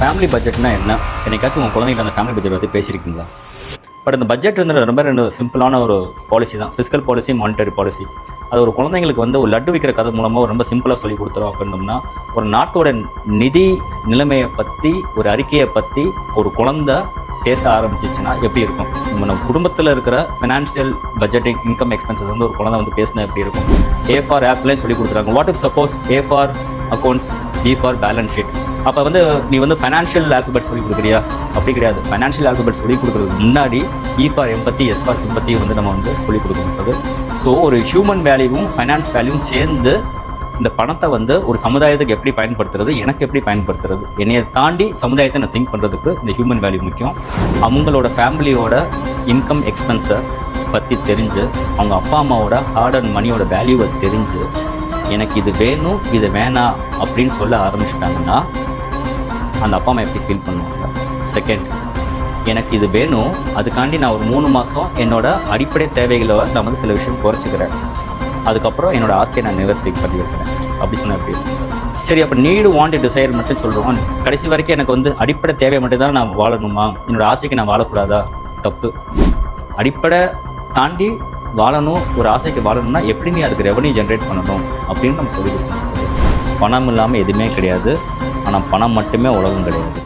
Family பட்ஜெட்னா என்ன? என்னைக்காச்சும் உங்கள் குழந்தைங்க அந்த ஃபேமிலி பட்ஜெட் பற்றி பேசியிருக்கீங்களா? பட் அந்த பட்ஜெட் ரெண்டு சிம்பிளான ஒரு பாலிசி தான், ஃபிஸ்கல் பாலிசி, மானிட்டரி பாலிசி. அது ஒரு குழந்தைங்களுக்கு ஒரு லட்டு விற்கிற கதை மூலமாக ரொம்ப சிம்பிளாக சொல்லி கொடுத்துரும். அப்படின்னோம்னா, ஒரு நாட்டோட நிதி நிலைமையை பற்றி, ஒரு அறிக்கையை பற்றி ஒரு குழந்தை பேச ஆரம்பிச்சிச்சுன்னா எப்படி இருக்கும்? நம்ம குடும்பத்தில் இருக்கிற ஃபினான்ஷியல் பட்ஜெட்டிங், இன்கம் எக்ஸ்பென்சஸ் ஒரு குழந்தை பேசினா எப்படி இருக்கும்? A ஃபார் ஆப்லைன் சொல்லி கொடுத்துருக்காங்க. What if suppose A for accounts, B for balance sheet. அப்போ நீ ஃபைனான்ஷியல் ஆல்ஃபபெட் சொல்லி கொடுக்குறியா? அப்படி கிடையாது. ஃபைனான்ஷியல் ஆல்ஃபபெட் சொல்லி கொடுக்குறதுக்கு முன்னாடி E for empathy, S for sympathy நம்ம சொல்லி கொடுக்கணும். ஸோ ஒரு ஹியூமன் வேல்யூவும் ஃபைனான்ஸ் வேல்யூவும் சேர்ந்து இந்த பணத்தை ஒரு சமுதாயத்துக்கு எப்படி பயன்படுத்துறது, எனக்கு எப்படி பயன்படுத்துறது, என்னையை தாண்டி சமுதாயத்தை நான் திங்க் பண்ணுறதுக்கு இந்த ஹியூமன் வேல்யூ முக்கியம். அவங்களோட ஃபேமிலியோட இன்கம் எக்ஸ்பென்ஸை பற்றி தெரிஞ்சு, அவங்க அப்பா அம்மாவோட ஹார்ட் அண்ட் மணியோட வேல்யூவை தெரிஞ்சு, எனக்கு இது வேணும் இது வேணாம் அப்படின்னு சொல்ல ஆரம்பிச்சிட்டாங்கன்னா அந்த அப்பா அம்மா எப்படி ஃபீல் பண்ணுவாங்க? செகண்ட், எனக்கு இது வேணும், அதுக்காண்டி நான் ஒரு 3 மாதம் என்னோட அடிப்படை தேவைகளை நான் சில விஷயம் குறைச்சிக்கிறேன், அதுக்கப்புறம் என்னோட ஆசையை நான் நிவர்த்தி பண்ணி வைக்கிறேன் அப்படி சொன்னால் எப்படி? சரி, அப்போ நீடு வாண்ட் டிசைர் மட்டும் சொல்கிறோம். கடைசி வரைக்கும் எனக்கு அடிப்படை தேவை மட்டும் தான் நான் வாழணுமா? என்னோடய ஆசைக்கு நான் வாழக்கூடாதா? தப்பு. அடிப்படை தாண்டி வாழணும், ஒரு ஆசைக்கு வாழணும்னா எப்படி நீ அதுக்கு ரெவன்யூ ஜென்ரேட் பண்ணணும் அப்படின்னு நம்ம சொல்லி கொடுக்கணும். பணம் இல்லாமல் எதுவுமே கிடையாது, ஆனால் பணம் மட்டுமே உலகம் கிடையாது.